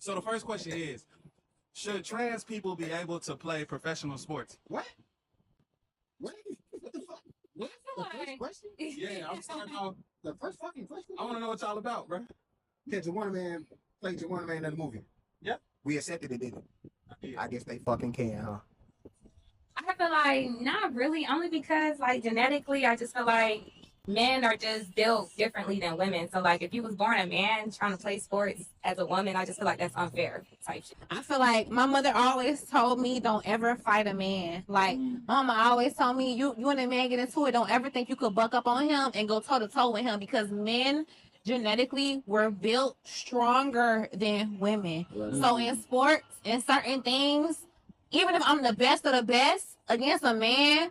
So the first question is, should trans people be able to play professional sports? What? What the fuck? What? The first question? Yeah, I'm starting out. The first fucking question? I want to know what y'all about, bro. Can Juwanna Mann play Juwanna Mann in the movie? Yeah. We accepted it, didn't we? I guess they fucking can, huh? I feel like not really, only because like genetically, I just feel like men are just built differently than women. So like if you was born a man trying to play sports as a woman, I just feel like that's unfair type shit. I feel like my mother always told me don't ever fight a man. Like mama always told me you and a man get into it, don't ever think you could buck up on him and go toe to toe with him, because men genetically were built stronger than women. So in sports and certain things, even if I'm the best of the best against a man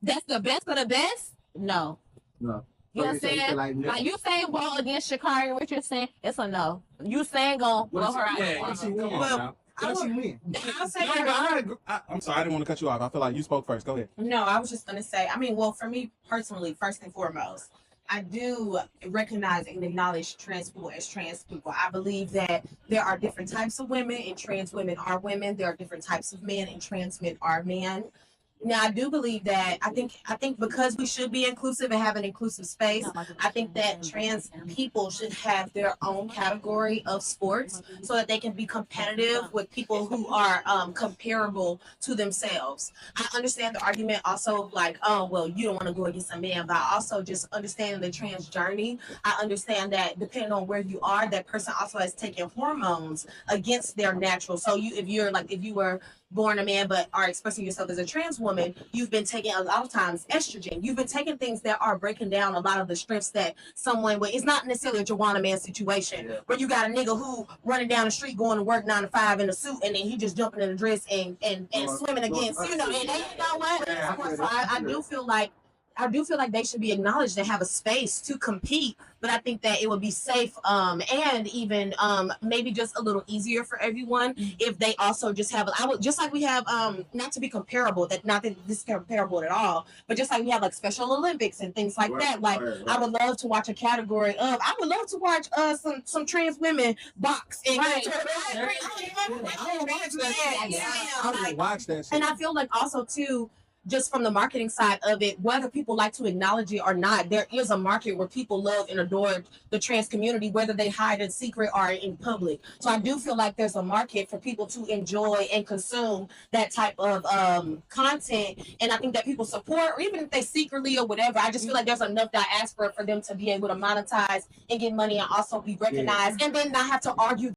that's the best of the best, no. No. You know what I'm saying? Like you saying Bolt against Sha'Carri Richardson, it's a no. You saying go blow her out. Yeah, What she win? Well, What she win? I'll say I'm sorry, I didn't want to cut you off. I feel like you spoke first. Go ahead. no, I was just gonna say, I mean, well, for me personally, first and foremost, I do recognize and acknowledge trans people as trans people. I believe that there are different types of women, and trans women are women. There are different types of men, and trans men are men. Now, I do believe that I think because we should be inclusive and have an inclusive space, I think that trans people should have their own category of sports so that they can be competitive with people who are comparable to themselves. I understand the argument also like, oh, well, you don't want to go against a man, but I also just understand the trans journey. I understand that depending on where you are, that person also has taken hormones against their natural. So if you were born a man but are expressing yourself as a trans woman, you've been taking a lot of times estrogen. You've been taking things that are breaking down a lot of the strengths that someone with. It's not necessarily a Juwanna Mann situation where you got a nigga who running down the street going to work 9 to 5 in a suit, and then he just jumping in a dress and swimming against, you know. And you know what? So I do feel like they should be acknowledged and have a space to compete, but I think that it would be safe and even maybe just a little easier for everyone if they also just have just like we have not to be comparable, that not that this is comparable at all, but just like we have like Special Olympics and things like that. Like I would love to watch a category of I would love to watch some trans women box and I would watch that shit. and I feel like also too, just from the marketing side of it, whether people like to acknowledge it or not, there is a market where people love and adore the trans community, whether they hide in secret or in public. So I do feel like there's a market for people to enjoy and consume that type of content. And I think that people support, or even if they secretly or whatever, I just feel like there's enough diaspora for them to be able to monetize and get money and also be recognized and then not have to argue